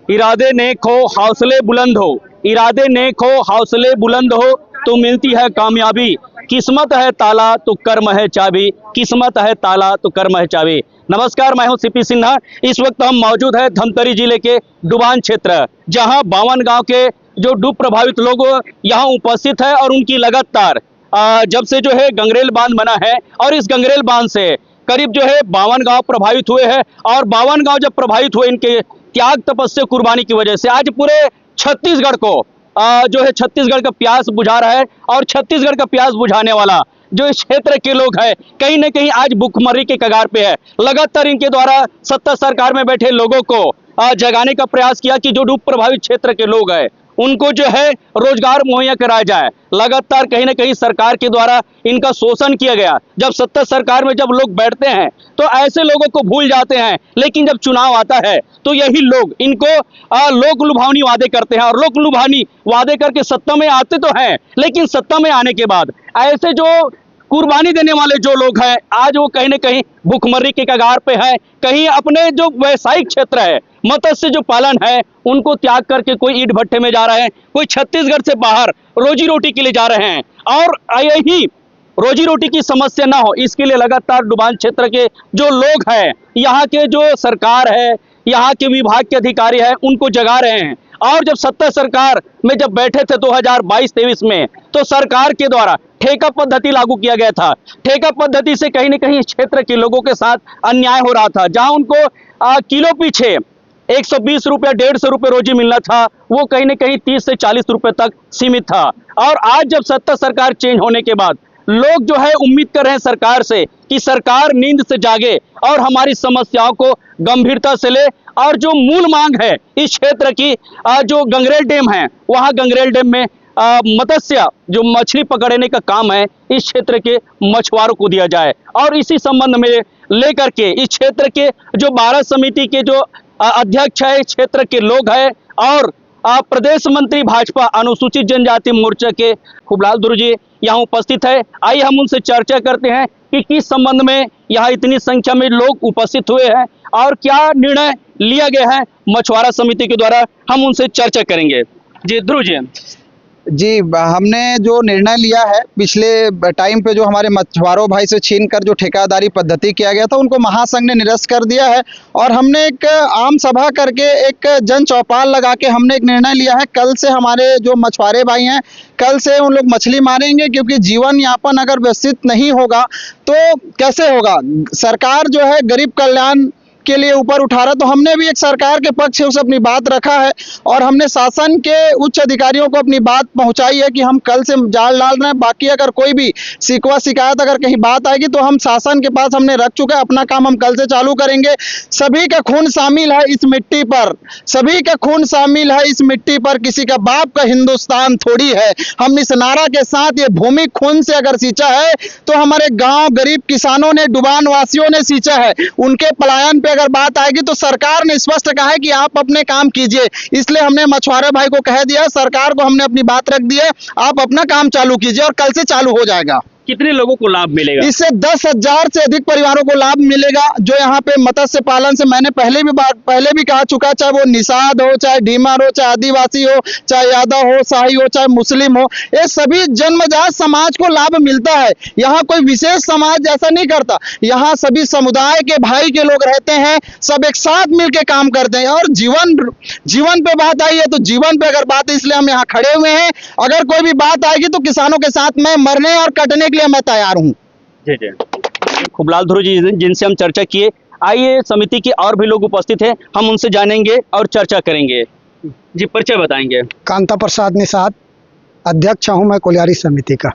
इरादे नेक हो हौसले बुलंद हो, इरादे नेक हो हौसले बुलंद हो तो मिलती है कामयाबी। किस्मत है ताला तो कर्म है चाबी, किस्मत है ताला तो कर्म है चाबी। नमस्कार, मैं हूं सीपी सिन्हा। इस वक्त हम मौजूद है धमतरी जिले के डुबान क्षेत्र, जहां 52 गांव के जो डूब प्रभावित लोग यहां उपस्थित है और उनकी लगातार जब से जो है गंगरेल बांध बना है और इस गंगरेल बांध से करीब जो है 52 गांव प्रभावित हुए हैं और 52 गांव जब प्रभावित हुए इनके त्याग तपस्या कुर्बानी की वजह से आज पूरे छत्तीसगढ़ को जो है छत्तीसगढ़ का प्यास बुझा रहा है और छत्तीसगढ़ का प्यास बुझाने वाला जो इस क्षेत्र के लोग हैं कहीं न कहीं आज भुखमरी के कगार पे है। लगातार इनके द्वारा सत्ता सरकार में बैठे लोगों को जगाने का प्रयास किया कि जो डूब प्रभावित क्षेत्र के लोग हैं उनको जो है रोजगार मुहैया कराया जाए। लगातार कहीं ना कहीं सरकार के द्वारा इनका शोषण किया गया। जब सत्ता सरकार में जब लोग बैठते हैं तो ऐसे लोगों को भूल जाते हैं, लेकिन जब चुनाव आता है तो यही लोग इनको लोक लुभावनी वादे करते हैं और लोक लुभावनी वादे करके सत्ता में आते तो हैं, लेकिन सत्ता में आने के बाद ऐसे जो कुर्बानी देने वाले जो लोग हैं आज वो कहीं ना कहीं भुखमरी के कगार पे हैं। कहीं अपने जो व्यवसायिक क्षेत्र है, मत्स्य जो पालन है, उनको त्याग करके कोई ईंट भट्टे में जा रहे हैं, कोई छत्तीसगढ़ से बाहर रोजी रोटी के लिए जा रहे हैं। और यही रोजी रोटी की समस्या ना हो इसके लिए लगातार डुबान क्षेत्र के जो लोग हैं, यहाँ के जो सरकार है, यहाँ के विभाग के अधिकारी हैं, उनको जगा रहे हैं। और जब सत्ता सरकार में जब बैठे थे 2022-23 में तो सरकार के द्वारा ठेका पद्धति लागू किया गया था। ठेका पद्धति से कहीं न कहीं क्षेत्र के लोगों के साथ अन्याय हो रहा था। जहां उनको किलो पीछे 120 रुपये 150 रुपये रोजी मिलना था, वो कहीं न कहीं 30 से 40 रुपये तक सीमित था। और आज जब सत्ता सरकार चेंज होने के बाद लोग जो है उम्मीद कर रहे हैं सरकार से कि सरकार नींद से जागे और हमारी समस्याओं को गंभीरता से ले। और जो मूल मांग है इस क्षेत्र की, जो गंगरेल डैम है, वहां गंगरेल डैम में मत्स्य जो मछली पकड़ने का काम है इस क्षेत्र के मछुआरों को दिया जाए। और इसी संबंध में लेकर के इस क्षेत्र के जो 12 समिति के जो अध्यक्ष है, क्षेत्र के लोग हैं और प्रदेश मंत्री भाजपा अनुसूचित जनजाति मोर्चा के खूबलाल दुर्ग जी यहाँ उपस्थित है। आइए हम उनसे चर्चा करते हैं कि किस संबंध में यहाँ इतनी संख्या में लोग उपस्थित हुए हैं और क्या निर्णय लिया गया है मछुआरा समिति के द्वारा। हम उनसे चर्चा करेंगे। जी ध्रुव जी, हमने जो निर्णय लिया है पिछले टाइम पे जो हमारे मछुआरों भाई से छीन कर जो ठेकेदारी पद्धति किया गया था उनको महासंघ ने निरस्त कर दिया है और हमने एक आम सभा करके एक जन चौपाल लगा के हमने एक निर्णय लिया है। कल से हमारे जो मछुआरे भाई हैं कल से उन लोग मछली मारेंगे, क्योंकि जीवन यापन अगर व्यवस्थित नहीं होगा तो कैसे होगा। सरकार जो है गरीब कल्याण के लिए ऊपर उठा रहा, तो हमने भी एक सरकार के पक्ष से अपनी बात रखा है और हमने शासन के उच्च अधिकारियों को अपनी बात पहुंचाई है कि हम कल से जाल डाल रहे हैं। बाकी अगर कोई भी शिकवा शिकायत अगर कहीं बात आएगी तो हम शासन के पास हमने रख चुके हैं। अपना काम हम कल से चालू करेंगे। सभी का खून शामिल है इस मिट्टी पर, सभी का खून शामिल है इस मिट्टी पर, किसी का बाप का हिंदुस्तान थोड़ी है। हम इस नारा के साथ ये भूमि खून से अगर सींचा है तो हमारे गाँव गरीब किसानों ने, डुबान वासियों ने सींचा है। उनके पलायन पे अगर बात आएगी तो सरकार ने स्पष्ट कहा है कि आप अपने काम कीजिए। इसलिए हमने मछुआरे भाई को कह दिया, सरकार को हमने अपनी बात रख दी है, आप अपना काम चालू कीजिए और कल से चालू हो जाएगा। कितने लोगों को लाभ मिलेगा? इससे 10,000 से अधिक परिवारों को लाभ मिलेगा। जो यहाँ पे मत्स्य पालन से मैंने पहले भी कहा चुका, चाहे वो निषाद हो, चाहे ढीमर हो, चाहे आदिवासी हो, चाहे यादव हो, शाही हो, चाहे मुस्लिम हो, ये सभी जन्मजात समाज को लाभ मिलता है। यहाँ कोई विशेष समाज ऐसा नहीं करता, यहाँ सभी समुदाय के भाई के लोग रहते हैं, सब एक साथ मिलकर काम करते हैं। और जीवन पे बात आई है तो जीवन पे अगर बात है इसलिए हम यहाँ खड़े हुए हैं। अगर कोई भी बात आएगी तो किसानों के साथ मैं मरने और कटने के लिए मैं तैयार हूँ। जी जी, खूबलाल ध्रुव जी जिनसे हम चर्चा किए। आइए समिति के और भी लोग उपस्थित हैं, हम उनसे जानेंगे और चर्चा करेंगे। जी परिचय बताएंगे। कांता प्रसाद निषाद, अध्यक्ष हूँ मैं कोलियारी समिति का।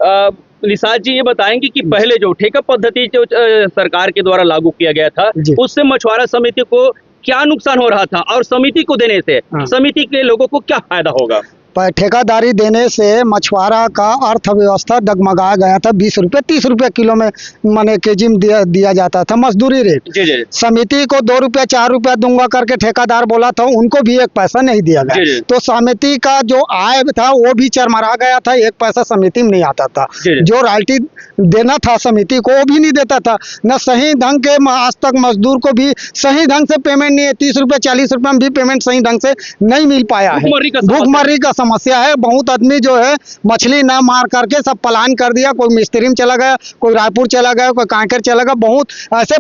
निषाद जी ये बताएंगे कि पहले जो ठेका पद्धति जो सरकार के द्वारा लागू किया गया था उससे मछुआरा समिति को क्या नुकसान हो रहा था और समिति को देने से समिति के लोगों को क्या फायदा होगा? ठेकादारी देने से मछुआरा का अर्थव्यवस्था डगमगा गया था। 20 रुपये 30 रुपये किलो में माने केजी में दिया जाता था मजदूरी रेट। जी जी समिति को 2 रुपया 4 रुपया दूंगा करके ठेकादार बोला था, उनको भी 1 पैसा नहीं दिया जी, जी। गया। तो समिति का जो आय था वो भी चरमरा गया था, 1 पैसा समिति में नहीं आता था। जी, जी। जो रॉयल्टी देना था समिति को वो भी नहीं देता था, न सही ढंग के आज तक मजदूर को भी सही ढंग से पेमेंट नहीं है। 30 रुपये 40 रुपये में भी पेमेंट सही ढंग से नहीं मिल पाया है। भूखमरी का समस्या है। बहुत आदमी जो है मछली ना मार करके सब पलायन कर दिया, कोई मिस्त्री में चला गया, कोई रायपुर चला गया, कोई कांकेर चला गया। बहुत ऐसे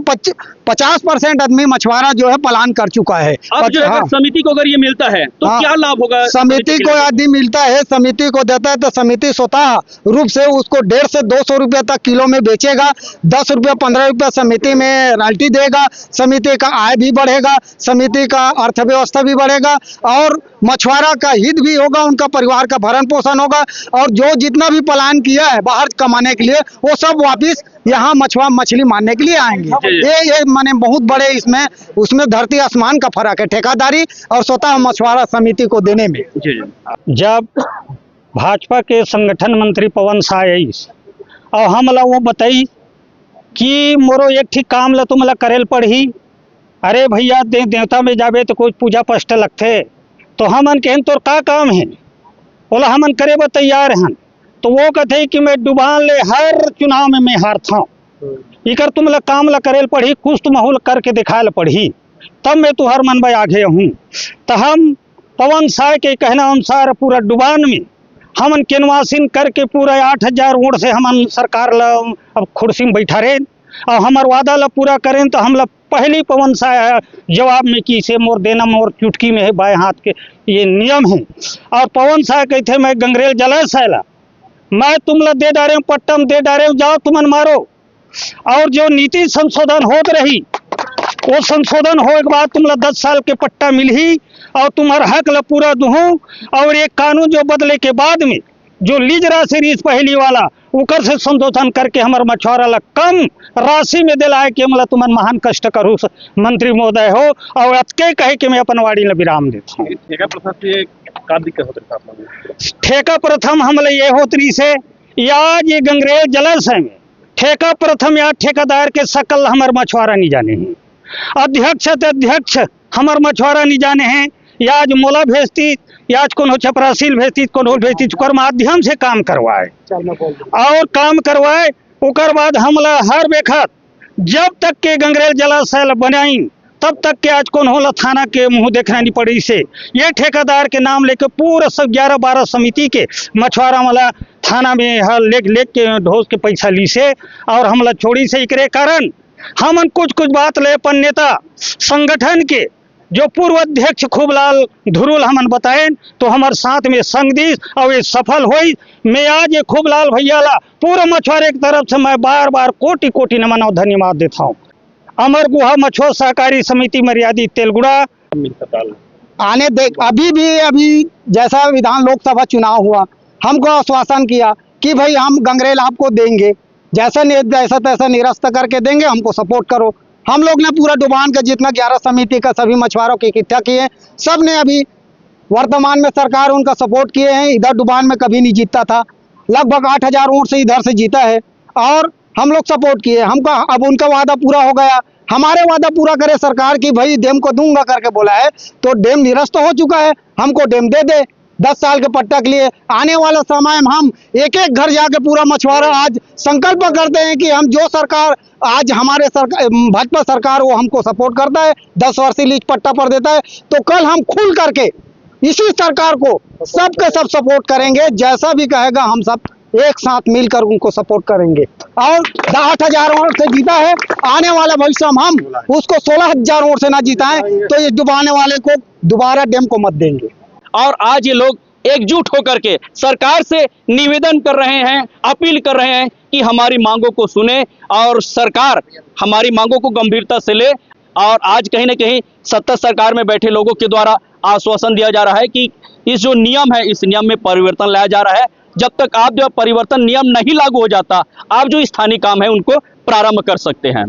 50% आदमी मछुआरा जो है पलायन कर चुका है। अब जो है समिति को अगर ये मिलता है तो हाँ। क्या लाभ होगा? समिति को यदि मिलता है, समिति को देता है तो समिति स्वतः रूप से उसको 150 से 200 रुपये तक किलो में बेचेगा। 10 रुपये 15 रुपये समिति में रॉयल्टी देगा। समिति का आय भी बढ़ेगा, समिति का अर्थव्यवस्था भी बढ़ेगा और मछुआरा का हित भी होगा, उनका परिवार का भरण पोषण होगा। और जो जितना भी पलायन किया है बाहर कमाने के लिए वो सब वापिस यहाँ मछली मारने के लिए आएंगे। ये माने बहुत बड़े इसमें उसमें धरती आसमान का फर्क है ठेकादारी और स्वतः मछुआरा समिति को देने में। जब भाजपा के संगठन मंत्री पवन शाह आई और हमला वो बताई कि मोरो एक ठीक काम ला तुमला करेल पड़ी। अरे भैया देवता में जाबे तो कुछ पूजा पष्ट लगते, तो हमन कहन तोर का काम है? बोला हमन करे बा तैयार हन। तो वो कहते कि मैं डुबान ले हर चुनाव में मैं हारता हूँ, इकर तुमला काम ला करेल पड़ी, कुछ तो माहौल करके दिखाए पड़ी, तब मैं तुहर मन में आगे हूँ। तो हम पवन शाह के कहना अनुसार पूरा डुबान में हमन केनवासिन करके पूरा 8000 वोट से हमन सरकार ला अब कुर्सी में बैठा रहे और हमार वादा ला पूरा करें। तो हमला पहली पवन शाह जवाब में कि से मोर देना मोर चुटकी में है, बाएं हाथ के ये नियम है। और पवन शाह कहते मैं गंगरेल जलाए सैला, मैं तुमला दे डारे पट्टम दे डारे, जाओ तुमन मारो। और जो नीति संशोधन होत रही वो संशोधन होने के बाद तुमला 10 साल के पट्टा मिलही और तुम्हारा हक ला पूरा दूँ। और एक कानून जो बदले के बाद में जो लीज राशि रीस पहली वाला उकर से संशोधन करके हमारे मछुआरा ला कम राशि में दिलाए कि हमला तुमन महान कष्ट करूँ मंत्री महोदय हो। और अतके कहे कि मैं अपन वाड़ी ला विराम देता हूँ। ठेका प्रथा से का दिक्कत होता है? ठेका प्रथम हमला ये होतरी से आज ये गंगरेल जलाशय में ठेका प्रथम या ठेकेदार के सकल हमार मछुआरा नहीं जाने हैं, अध्यक्ष हमार मछुआरा नहीं जाने हैं। आज मोला भेजती, आज कौन हो चपरासील भेजती, कौन हो भेजती, चुकर माध्यम से काम करवाए और काम करवाए। उकर बाद हमला हर बेखत जब तक के गंगरेल जलाशय बनाई तब तक के आज कौन होला थाना के मुंह देखना नहीं पड़ी से ये ठेकेदार के नाम लेके पूरा सब 11-12 समिति के मछुआरा वाला थाना में हल लेक के ढोस के पैसा ली से और हमला छोड़ी से। एकरे कारण हमन कुछ बात ले अपन नेता संगठन के जो पूर्व अध्यक्ष खूबलाल धुरुल हमन बताएं तो हमारे साथ में संग दी और ये सफल हुई। मैं आज ये खूबलाल भैया ला पूरे मछुआरे की तरफ से मैं बार कोटि नमन और धन्यवाद देता हूँ। अमर गुहा मछुआरा सहकारी समिति मर्यादित तेलगुड़ा आने देख अभी जैसा विधान लोकसभा चुनाव हुआ हमको आश्वासन किया कि भाई हम गंगरेल आपको देंगे, जैसा तैसा निरस्त करके देंगे, हमको सपोर्ट करो। हम लोग ने पूरा डुबान का जितना 11 समिति का सभी मछुआरों के इकट्ठा किए, सब ने अभी वर्तमान में सरकार उनका सपोर्ट किए हैं। इधर डुबान में कभी नहीं जीतता था, लगभग 8000 वोट से इधर से जीता है और हम लोग सपोर्ट किए। हमका अब उनका वादा पूरा हो गया, हमारे वादा पूरा करे सरकार की भाई डैम को दूंगा करके बोला है, तो डैम निरस्त हो चुका है, हमको डैम दे दे 10 साल के पट्टा के लिए। आने वाला समय में हम एक घर जाके पूरा मछुआरा आज संकल्प करते हैं कि हम जो सरकार आज हमारे भाजपा सरकार वो हमको सपोर्ट करता है, 10 वर्षीय लीज पट्टा पर देता है, तो कल हम खुल करके इसी सरकार को सबके सब सपोर्ट करेंगे। जैसा भी कहेगा हम सब एक साथ मिलकर उनको सपोर्ट करेंगे। और 8000 वोट से जीता है, आने वाले भविष्य में हम उसको 16000 वोट से ना जीताएं तो ये डुबाने वाले को दोबारा डैम को मत देंगे। और आज ये लोग एकजुट होकर के सरकार से निवेदन कर रहे हैं, अपील कर रहे हैं कि हमारी मांगों को सुने और सरकार हमारी मांगों को गंभीरता से ले। और आज कहीं ना कहीं सत्ता सरकार में बैठे लोगों के द्वारा आश्वासन दिया जा रहा है कि इस जो नियम है इस नियम में परिवर्तन लाया जा रहा है। जब तक आप जो परिवर्तन नियम नहीं लागू हो जाता, आप जो स्थानीय काम है उनको प्रारंभ कर सकते हैं।